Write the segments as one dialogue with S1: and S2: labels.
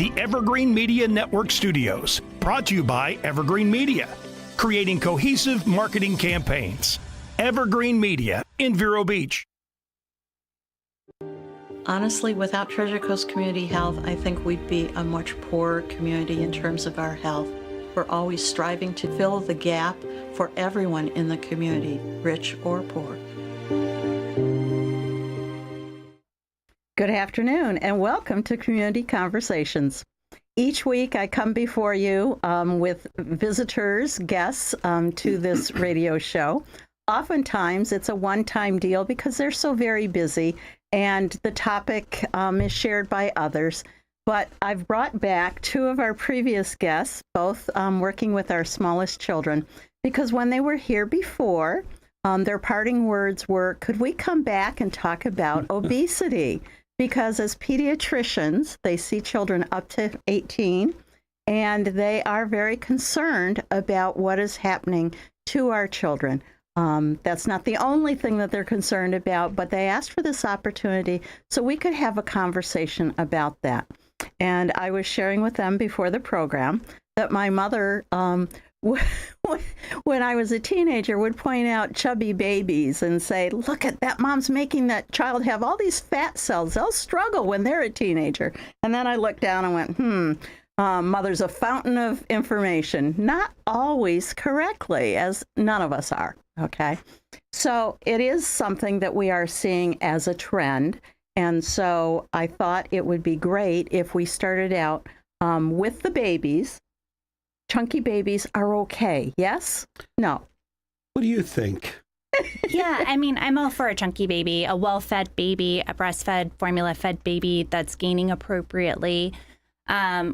S1: the Evergreen Media Network Studios, brought to you by Evergreen Media, creating cohesive marketing campaigns. Evergreen Media in Vero Beach.
S2: Honestly, without Treasure Coast Community Health, I think we'd be a much poorer community in terms of our health. We're always striving to fill the gap for everyone in the community, rich or poor.
S3: Good afternoon and welcome to Community Conversations. Each week I come before you with visitors, guests to this radio show. Oftentimes it's a one-time deal because they're so very busy and the topic is shared by others. But I've brought back two of our previous guests, both working with our smallest children, because when they were here before, their parting words were, could we come back and talk about obesity? Because as pediatricians, they see children up to 18, and they are very concerned about what is happening to our children. That's not the only thing that they're concerned about, but they asked for this opportunity so we could have a conversation about that. And I was sharing with them before the program that my mother, when I was a teenager, would point out chubby babies and say, look at that, mom's making that child have all these fat cells. They'll struggle when they're a teenager. And then I looked down and went, mother's a fountain of information. Not always correctly, as none of us are, okay? So it is something that we are seeing as a trend. And so I thought it would be great if we started out with the babies. Chunky babies are okay, yes? No?
S4: What do you think?
S5: Yeah, I mean, I'm all for a chunky baby, a well-fed baby, a breastfed, formula-fed baby that's gaining appropriately.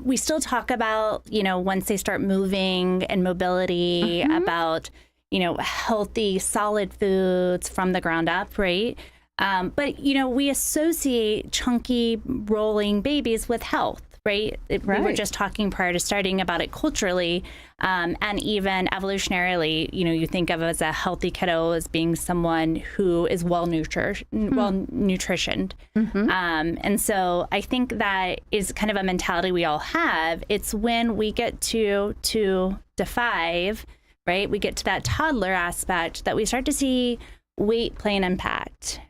S5: We still talk about, once they start moving and mobility, about, healthy, solid foods from the ground up, right? But, we associate chunky, rolling babies with health. Right? We were just talking prior to starting about it culturally and even evolutionarily. You think of as a healthy kiddo as being someone who is well nutritioned. And so I think that is kind of a mentality we all have. It's when we get to 5, right? We get to that toddler aspect that we start to see weight play an impact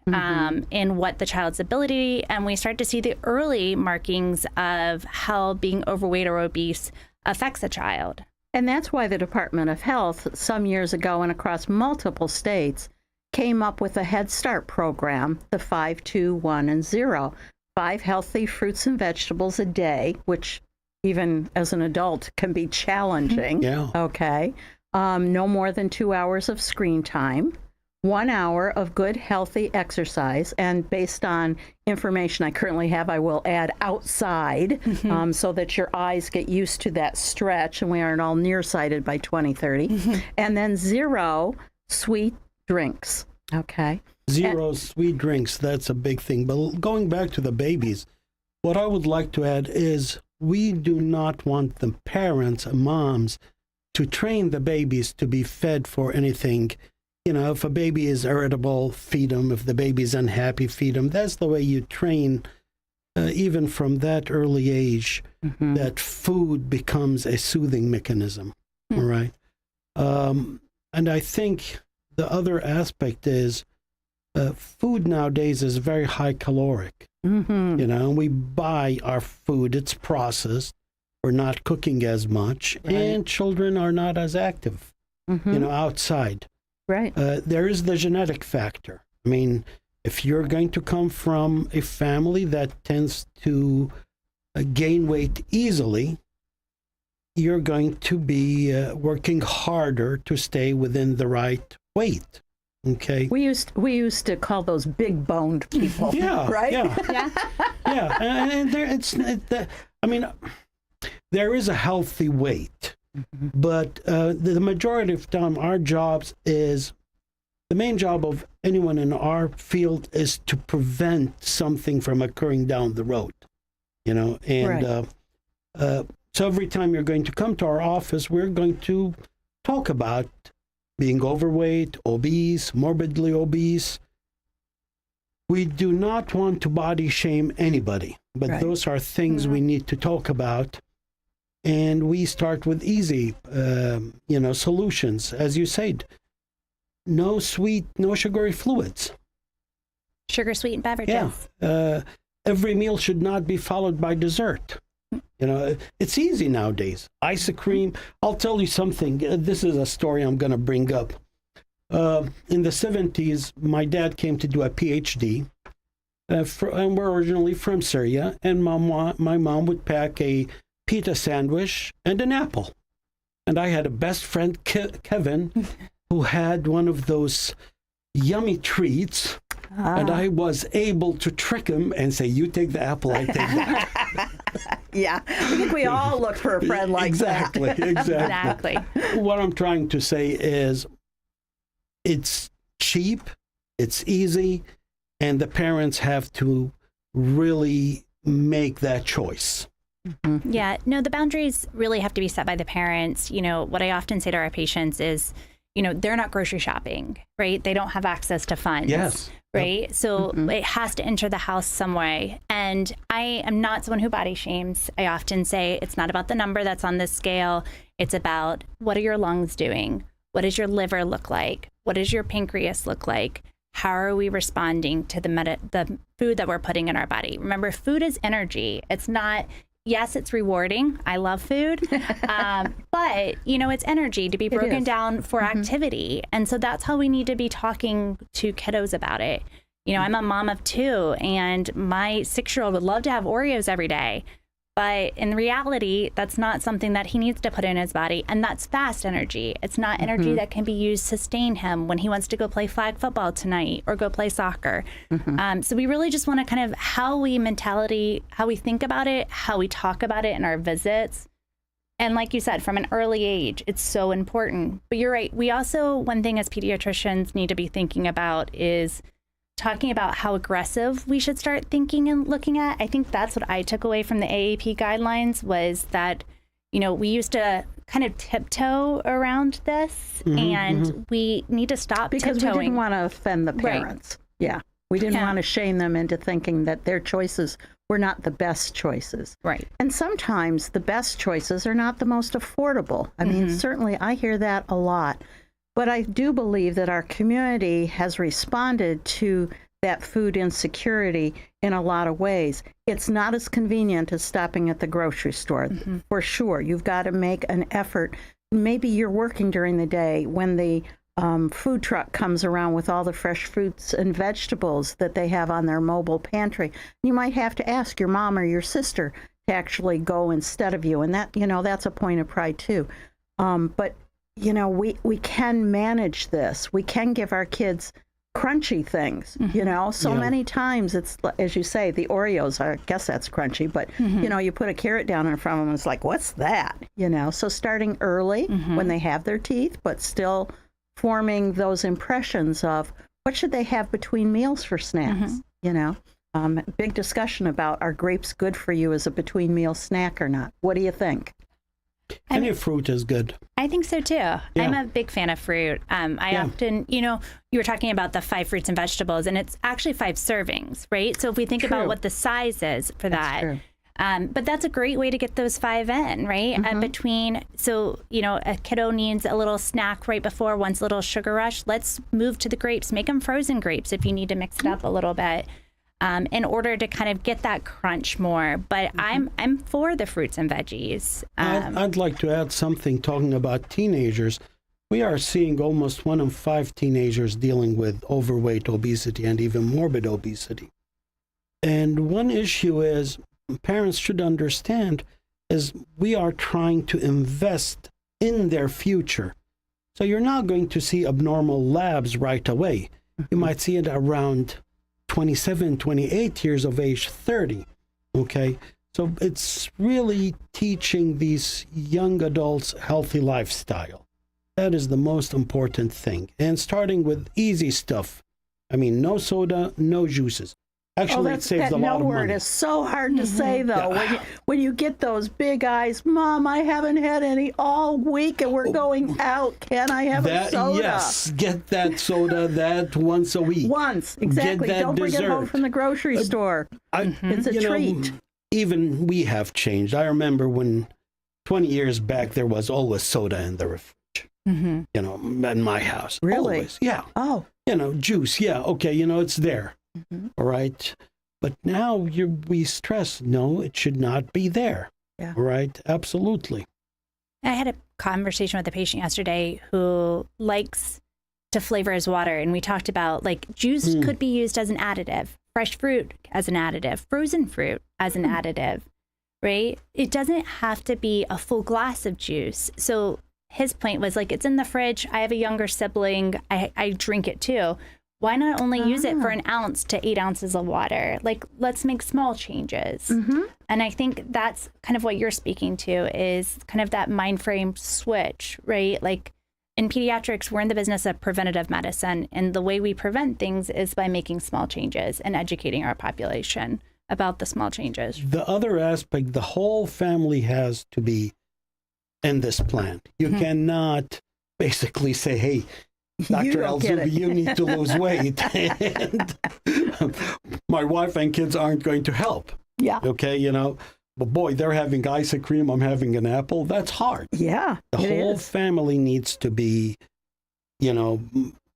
S5: in what the child's ability, and we start to see the early markings of how being overweight or obese affects a child.
S3: And that's why the Department of Health some years ago and across multiple states came up with a Head Start program, the 5, 2, 1, and 0. 5 healthy fruits and vegetables a day, which even as an adult can be challenging.
S4: Yeah.
S3: Okay. No more than 2 hours of screen time. 1 hour of good, healthy exercise, and based on information I currently have, I will add outside so that your eyes get used to that stretch and we aren't all nearsighted by 2030. And then 0 sweet drinks, okay?
S4: 0 sweet drinks, that's a big thing. But going back to the babies, what I would like to add is we do not want the parents and moms to train the babies to be fed for anything. If a baby is irritable, feed them. If the baby's unhappy, feed them. That's the way you train, even from that early age, that food becomes a soothing mechanism, all right? And I think the other aspect is food nowadays is very high caloric, and we buy our food, it's processed, we're not cooking as much, and children are not as active, outside.
S3: Right.
S4: There is the genetic factor. I mean, if you're going to come from a family that tends to gain weight easily, you're going to be working harder to stay within the right weight. Okay.
S3: We used to call those big boned people.
S4: Yeah.
S3: Right.
S4: Yeah. Yeah. And there is a healthy weight. But the majority of time, the main job of anyone in our field is to prevent something from occurring down the road, and so every time you're going to come to our office, we're going to talk about being overweight, obese, morbidly obese. We do not want to body shame anybody. But
S3: Right.
S4: those are things we need to talk about. And we start with easy, solutions. As you said, no sweet, no sugary fluids.
S5: Sugar sweetened beverages.
S4: Yeah. Every meal should not be followed by dessert. It's easy nowadays. Ice cream. I'll tell you something. This is a story I'm going to bring up. In the 70s, my dad came to do a PhD. And we're originally from Syria. And my mom would pack a pita sandwich and an apple. And I had a best friend, Kevin, who had one of those yummy treats. And I was able to trick him and say, you take the apple, I take that.
S3: Yeah, I think we all look for a friend like that.
S4: Exactly. What I'm trying to say is it's cheap, it's easy, and the parents have to really make that choice.
S5: Mm-hmm. Yeah, no, the boundaries really have to be set by the parents. What I often say to our patients is, they're not grocery shopping, right? They don't have access to funds.
S4: Yes.
S5: Right.
S4: Yep.
S5: So it has to enter the house some way. And I am not someone who body shames. I often say it's not about the number that's on this scale. It's about, what are your lungs doing? What does your liver look like? What does your pancreas look like? How are we responding to the food that we're putting in our body? Remember, food is energy. It's not, yes, it's rewarding. I love food. But, it's energy to be broken down for activity. And so that's how we need to be talking to kiddos about it. I'm a mom of 2, and my 6-year-old would love to have Oreos every day. But in reality, that's not something that he needs to put in his body. And that's fast energy. It's not energy that can be used to sustain him when he wants to go play flag football tonight or go play soccer. So we really just want to kind of how we think about it, how we talk about it in our visits. And like you said, from an early age, it's so important. But you're right. We also, one thing as pediatricians need to be thinking about is talking about how aggressive we should start thinking and looking at. I think that's what I took away from the AAP guidelines was that, we used to kind of tiptoe around this, and we need to stop
S3: because
S5: tiptoeing.
S3: We didn't want to offend the parents. Right. Yeah. We didn't want to shame them into thinking that their choices were not the best choices.
S5: Right.
S3: And sometimes the best choices are not the most affordable. I mean, certainly I hear that a lot. But I do believe that our community has responded to that food insecurity in a lot of ways. It's not as convenient as stopping at the grocery store, for sure. You've got to make an effort. Maybe you're working during the day when the food truck comes around with all the fresh fruits and vegetables that they have on their mobile pantry. You might have to ask your mom or your sister to actually go instead of you. And that, that's a point of pride too. But we can manage this. We can give our kids crunchy things, So many times it's, as you say, the Oreos, I guess that's crunchy, but, you put a carrot down in front of them, it's like, what's that? So starting early when they have their teeth, but still forming those impressions of what should they have between meals for snacks, Big discussion about, are grapes good for you as a between meal snack or not? What do you think?
S4: Any fruit is good.
S5: I think so too. Yeah. I'm a big fan of fruit. I often, you were talking about the 5 fruits and vegetables, and it's actually 5 servings, right? So if we think about what the size is for that, but that's a great way to get those 5 in, right? A kiddo needs a little snack right before, wants a little sugar rush. Let's move to the grapes. Make them frozen grapes if you need to mix it up a little bit. In order to kind of get that crunch more. But I'm for the fruits and veggies.
S4: I'd like to add something talking about teenagers. We are seeing almost 1 in 5 teenagers dealing with overweight, obesity, and even morbid obesity. And one issue is parents should understand is we are trying to invest in their future. So you're not going to see abnormal labs right away. You might see it around 27, 28 years of age, 30, okay? So it's really teaching these young adults healthy lifestyle. That is the most important thing. And starting with easy stuff. I mean, no soda, no juices. Actually, it saves a lot of money. That
S3: word is so hard to say, though. When you get those big eyes, Mom, I haven't had any all week, and we're going out. Can I have a soda?
S4: Yes, get that soda that once a week.
S3: Once, exactly. Don't bring it home from the grocery store. It's a treat.
S4: even we have changed. I remember when 20 years back, there was always soda in the fridge, you know, in my house.
S3: Really?
S4: Always. Yeah.
S3: Oh.
S4: You know, juice. Yeah. Okay. You know, it's there. All right. But now we stress, no, it should not be there.
S3: Yeah.
S4: All right. Absolutely.
S5: I had a conversation with a patient yesterday who likes to flavor his water. And we talked about like juice could be used as an additive, fresh fruit as an additive, frozen fruit as an additive, right? It doesn't have to be a full glass of juice. So his point was like, it's in the fridge. I have a younger sibling. I drink it too. Why not only use it for 1 ounce to 8 ounces of water? Like, let's make small changes. And I think that's kind of what you're speaking to is kind of that mind frame switch, right? Like in pediatrics, we're in the business of preventative medicine. And the way we prevent things is by making small changes and educating our population about the small changes.
S4: The other aspect, the whole family has to be in this plan. You cannot basically say, hey, Dr. Elzoobi, you need to lose weight. And my wife and kids aren't going to help.
S3: Yeah.
S4: Okay, you know, but boy, they're having ice cream, I'm having an apple. That's hard.
S3: Yeah.
S4: The whole family needs to be, you know,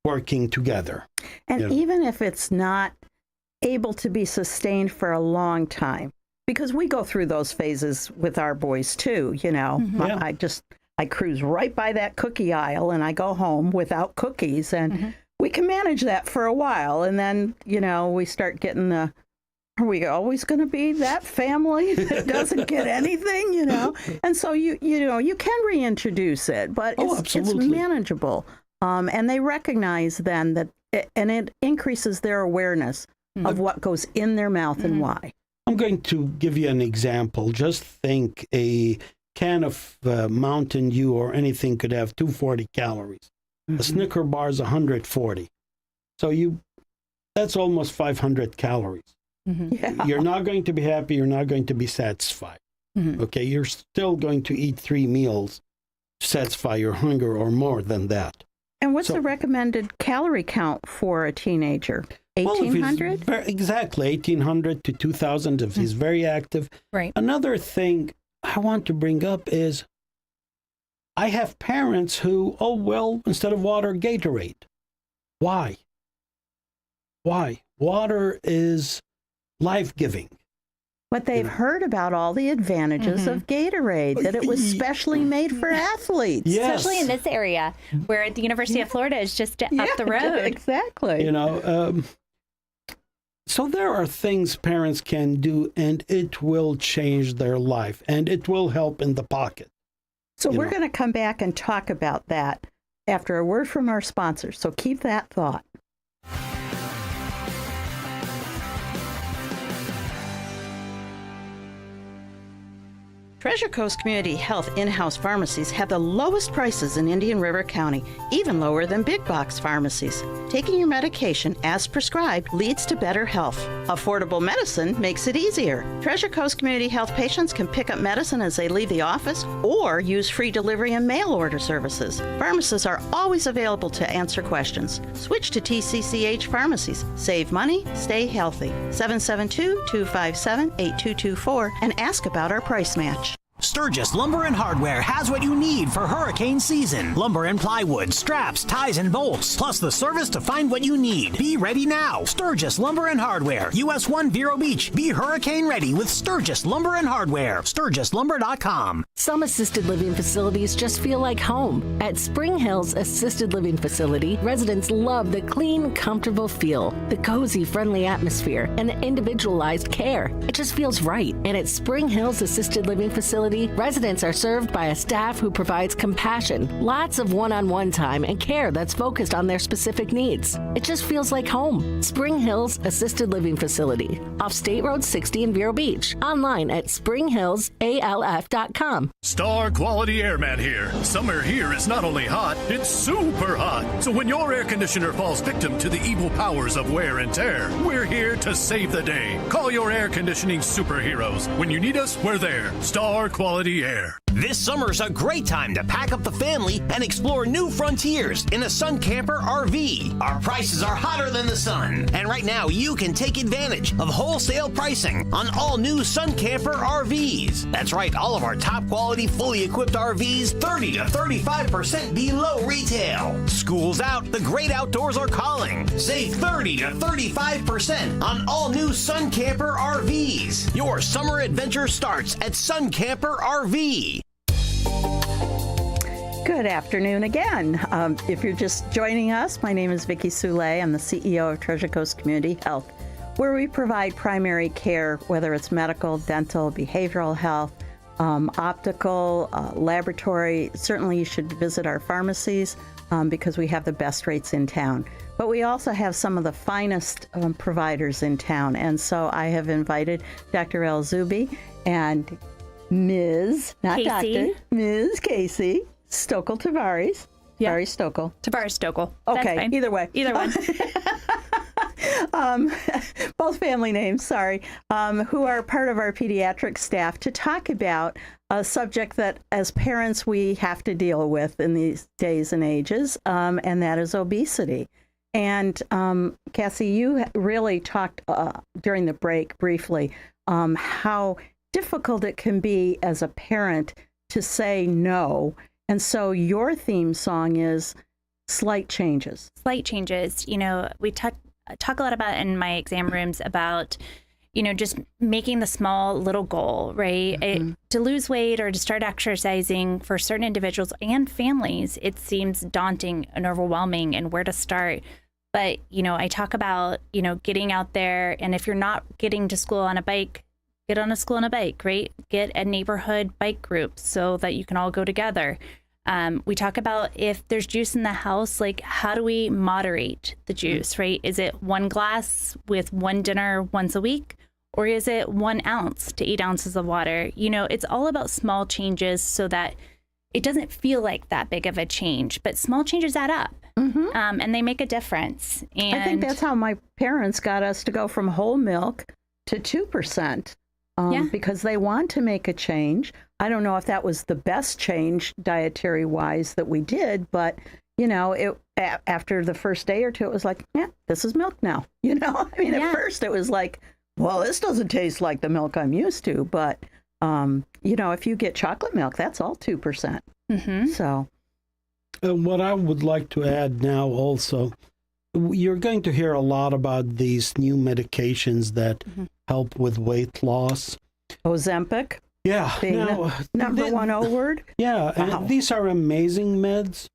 S4: working together.
S3: And even if it's not able to be sustained for a long time, because we go through those phases with our boys too, you know, I cruise right by that cookie aisle and I go home without cookies, and we can manage that for a while. And then, you know, we start getting are we always going to be that family that doesn't get anything, you know? And so, you know, you can reintroduce it, but it's manageable. And they recognize then that, and it increases their awareness of what goes in their mouth and why.
S4: I'm going to give you an example. Just think a can of Mountain Dew or anything could have 240 calories. A Snicker bar is 140. So that's almost 500 calories. Yeah. You're not going to be happy. You're not going to be satisfied. Okay, you're still going to eat 3 meals to satisfy your hunger or more than that.
S3: And what's the recommended calorie count for a teenager? 1,800?
S4: Well, exactly, 1,800 to 2,000 if he's very active.
S5: Right.
S4: Another thing I want to bring up is I have parents who, instead of water, Gatorade. Why? Water is life-giving.
S3: But they've heard about all the advantages of Gatorade, that it was specially made for athletes.
S4: Yes.
S5: Especially in this area where the University of Florida is just up the road.
S3: Exactly.
S4: You know, so there are things parents can do, and it will change their life, and it will help in the pocket.
S3: So we're going to come back and talk about that after a word from our sponsors. So keep that thought. Treasure Coast Community Health in-house pharmacies have the lowest prices in Indian River County, even lower than big box pharmacies. Taking your medication as prescribed leads to better health. Affordable medicine makes it easier. Treasure Coast Community Health patients can pick up medicine as they leave the office or use free delivery and mail order services. Pharmacists are always available to answer questions. Switch to TCCH pharmacies. Save money, stay healthy. 772-257-8224 and ask about our price match.
S6: Sturgis Lumber and Hardware has what you need for hurricane season. Lumber and plywood, straps, ties, and bolts, plus the service to find what you need. Be ready now. Sturgis Lumber and Hardware, US 1 Vero Beach. Be hurricane ready with Sturgis Lumber and Hardware. SturgisLumber.com.
S7: Some assisted living facilities just feel like home. At Spring Hills Assisted Living Facility, residents love the clean, comfortable feel, the cozy, friendly atmosphere, and the individualized care. It just feels right. And at Spring Hills Assisted Living Facility, residents are served by a staff who provides compassion, lots of one-on-one time, and care that's focused on their specific needs. It just feels like home. Spring Hills Assisted Living Facility, off State Road 60 in Vero Beach. Online at springhillsalf.com.
S8: Star Quality Airman here. Summer here is not only hot, it's super hot. So when your air conditioner falls victim to the evil powers of wear and tear, we're here to save the day. Call your air conditioning superheroes. When you need us, we're there. Star Quality Air.
S6: This summer's a great time to pack up the family and explore new frontiers in a Sun Camper RV. Our prices are hotter than the sun, and right now you can take advantage of wholesale pricing on all new Sun Camper RVs. That's right, all of our top quality, fully equipped RVs, 30 to 35% below retail. School's out, the great outdoors are calling. Save 30 to 35% on all new Sun Camper RVs. Your summer adventure starts at Sun Camper RV.
S3: Good afternoon again. If you're just joining us, my name is Vicki Soule. I'm the CEO of Treasure Coast Community Health, where we provide primary care, whether it's medical, dental, behavioral health, optical, laboratory. Certainly you should visit our pharmacies because we have the best rates in town. But we also have some of the finest providers in town. And so I have invited Dr. Elzoobi and Ms. Not
S5: Casie.
S3: Doctor, Ms. Casie Stoeckel Tavares.
S5: Yeah.
S3: Tavares-Stoeckel.
S5: Tavares-Stoeckel.
S3: Okay,
S5: That's fine.
S3: either way.
S5: Either one.
S3: Both family names, sorry, who are part of our pediatric staff to talk about a subject that as parents we have to deal with in these days and ages, and that is obesity. And Casie, you really talked during the break briefly how difficult it can be as a parent to say no. And so your theme song is Slight Changes.
S5: Slight changes. You know, we talk a lot about in my exam rooms about, you know, just making the small little goal, right? To lose weight or to start exercising for certain individuals and families, it seems daunting and overwhelming and where to start. But, you know, I talk about, you know, getting out there, and if you're not getting to school on a bike, get on a school on a bike, right? Get a neighborhood bike group so that you can all go together. We talk about if there's juice in the house, like how do we moderate the juice, right? Is it 1 glass with 1 dinner once a week? Or is it 1 ounce to 8 ounces of water? You know, it's all about small changes so that it doesn't feel like that big of a change, but small changes add up. And they make a difference. And
S3: I think that's how my parents got us to go from whole milk to 2%. Because they want to make a change. I don't know if that was the best change dietary-wise that we did, but, you know, after the first day or two, it was like, yeah, this is milk now. You know, I mean, at first it was like, well, this doesn't taste like the milk I'm used to. But, you know, if you get chocolate milk, that's all 2%. So.
S4: What I would like to add now also, you're going to hear a lot about these new medications that help with weight loss.
S3: Ozempic.
S4: Yeah.
S3: Being the number one O word.
S4: Yeah.
S3: Wow.
S4: And these are amazing meds,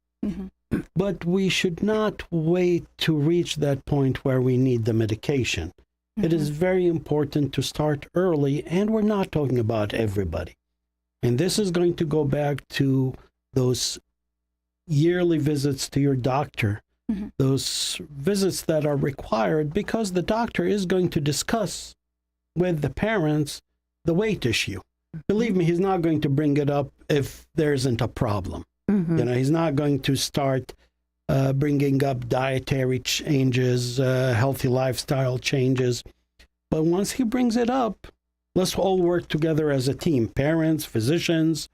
S4: but we should not wait to reach that point where we need the medication. It is very important to start early, and we're not talking about everybody. And this is going to go back to those yearly visits to your doctor. Those visits that are required because the doctor is going to discuss with the parents the weight issue. Believe me, he's not going to bring it up if there isn't a problem. You know, he's not going to start bringing up dietary changes, healthy lifestyle changes. But once he brings it up, let's all work together as a team, parents, physicians.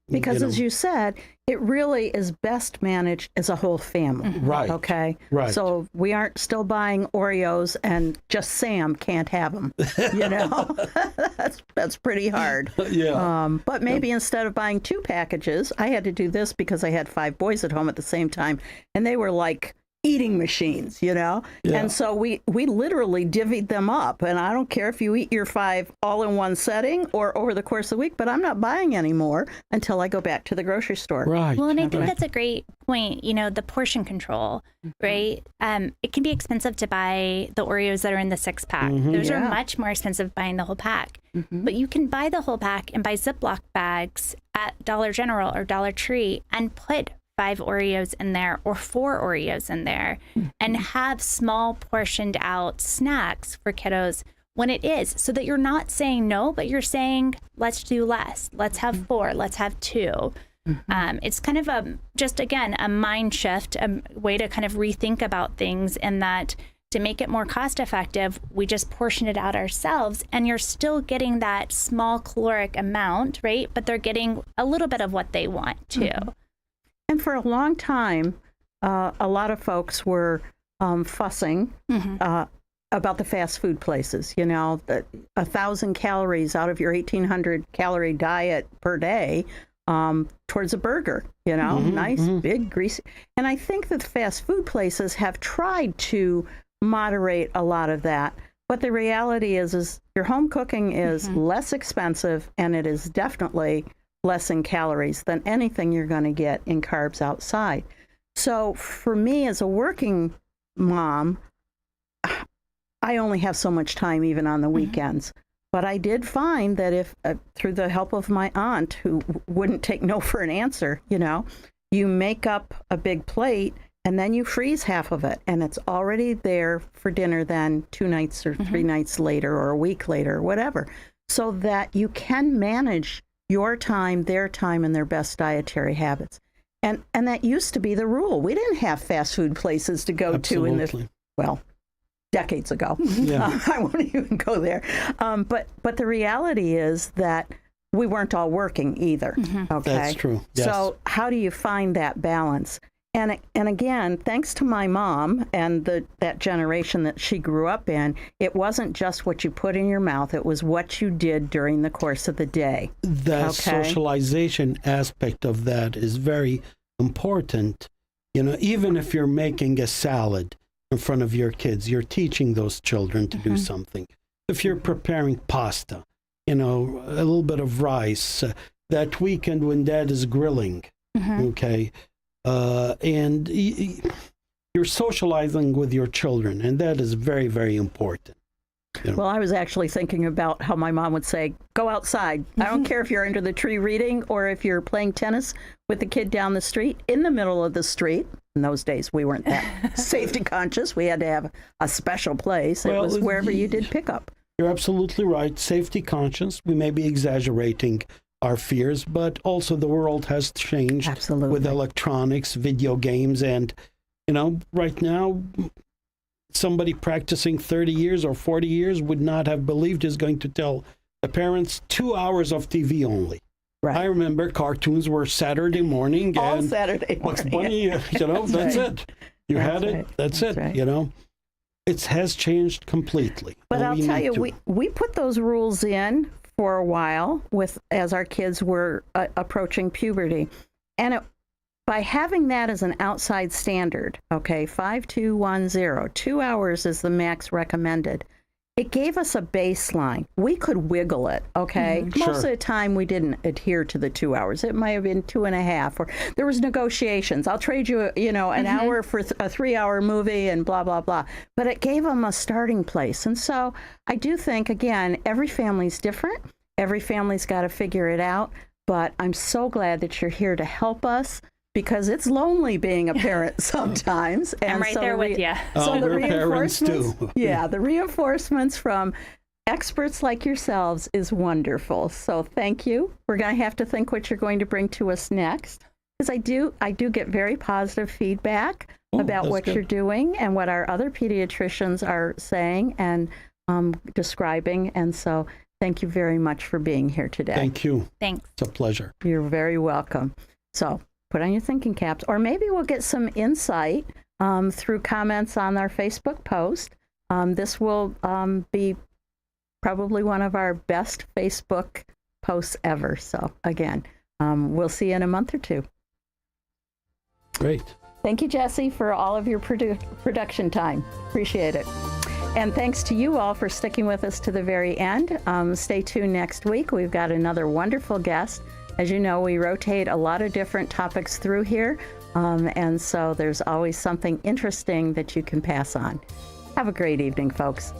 S3: Because as you said, it really is best managed as a whole family.
S4: Right.
S3: Okay.
S4: Right.
S3: So we aren't still buying Oreos and just Sam can't have them. You know, that's pretty hard. But maybe instead of buying 2 packages, I had to do this because I had 5 boys at home at the same time, and they were like eating machines, you know? And so we literally divvied them up. And I don't care if you eat your 5 all in one setting or over the course of the week, but I'm not buying any more until I go back to the grocery store.
S4: Right.
S5: Well, and I think that's a great point, you know, the portion control, right? It can be expensive to buy the Oreos that are in the 6-pack. Those are much more expensive buying the whole pack. But you can buy the whole pack and buy Ziploc bags at Dollar General or Dollar Tree and put 5 Oreos in there or 4 Oreos in there and have small portioned out snacks for kiddos when it is, so that you're not saying no, but you're saying, let's do less. Let's have 4, let's have 2. It's kind of just again, a mind shift, a way to kind of rethink about things, and that to make it more cost effective, we just portion it out ourselves, and you're still getting that small caloric amount, right? But they're getting a little bit of what they want too.
S3: Mm-hmm. And for a long time, a lot of folks were fussing about the fast food places. You know, 1,000 calories out of your 1,800 calorie diet per day towards a burger, you know, nice, big, greasy. And I think that fast food places have tried to moderate a lot of that. But the reality is your home cooking is less expensive, and it is definitely less in calories than anything you're going to get in carbs outside. So for me as a working mom, I only have so much time even on the weekends. But I did find that if, through the help of my aunt, who wouldn't take no for an answer, you know, you make up a big plate and then you freeze half of it, and it's already there for dinner then 2 nights or 3 nights later or a week later or whatever, so that you can manage your time, their time, and their best dietary habits. And that used to be the rule. We didn't have fast food places to go to in the, well, decades ago. Yeah. I won't even go there. But the reality is that we weren't all working either. Okay,
S4: that's true. Yes.
S3: So how do you find that balance? And again, thanks to my mom and that generation that she grew up in, it wasn't just what you put in your mouth, it was what you did during the course of the day.
S4: The socialization aspect of that is very important. You know, even if you're making a salad in front of your kids, you're teaching those children to do something. If you're preparing pasta, you know, a little bit of rice, that weekend when dad is grilling, okay, and you're socializing with your children, and that is very, very important. You know?
S3: Well, I was actually thinking about how my mom would say, go outside. I don't care if you're under the tree reading or if you're playing tennis with the kid down the street, in the middle of the street. In those days, we weren't that safety conscious. We had to have a special place. Well, it was wherever you did pickup.
S4: You're absolutely right. Safety conscious. We may be exaggerating our fears, but also the world has changed with electronics, video games, and, you know, right now, somebody practicing 30 years or 40 years would not have believed is going to tell the parents 2 hours of TV only. Right. I remember cartoons were Saturday morning.
S3: All
S4: and
S3: Saturday morning.
S4: Bugs Bunny, you know, that's it. You had it, that's it, you know. It has changed completely.
S3: But I'll tell you, we put those rules in for a while as our kids were approaching puberty. And by having that as an outside standard, okay, 5210, 2 hours is the max recommended. It gave us a baseline. We could wiggle it, okay? Most of the time we didn't adhere to the 2 hours. It might have been 2.5, or there was negotiations. I'll trade you, you know, an hour for a 3-hour movie and blah, blah, blah. But it gave them a starting place. And so I do think, again, every family's different. Every family's got to figure it out. But I'm so glad that you're here to help us, because it's lonely being a parent sometimes. And
S5: I'm right there with you.
S3: So the
S4: we're parents too.
S3: the reinforcements from experts like yourselves is wonderful. So thank you. We're going to have to think what you're going to bring to us next, because I do get very positive feedback about what you're doing and what our other pediatricians are saying and describing. And so thank you very much for being here today.
S4: Thank you.
S5: Thanks.
S4: It's a pleasure.
S3: You're very welcome. So put on your thinking caps, or maybe we'll get some insight through comments on our Facebook post. This will be probably one of our best Facebook posts ever. So again, we'll see you in a month or two.
S4: Great.
S3: Thank you, Jesse, for all of your production time. Appreciate it. And thanks to you all for sticking with us to the very end. Stay tuned next week. We've got another wonderful guest. As you know, we rotate a lot of different topics through here, and so there's always something interesting that you can pass on. Have a great evening, folks.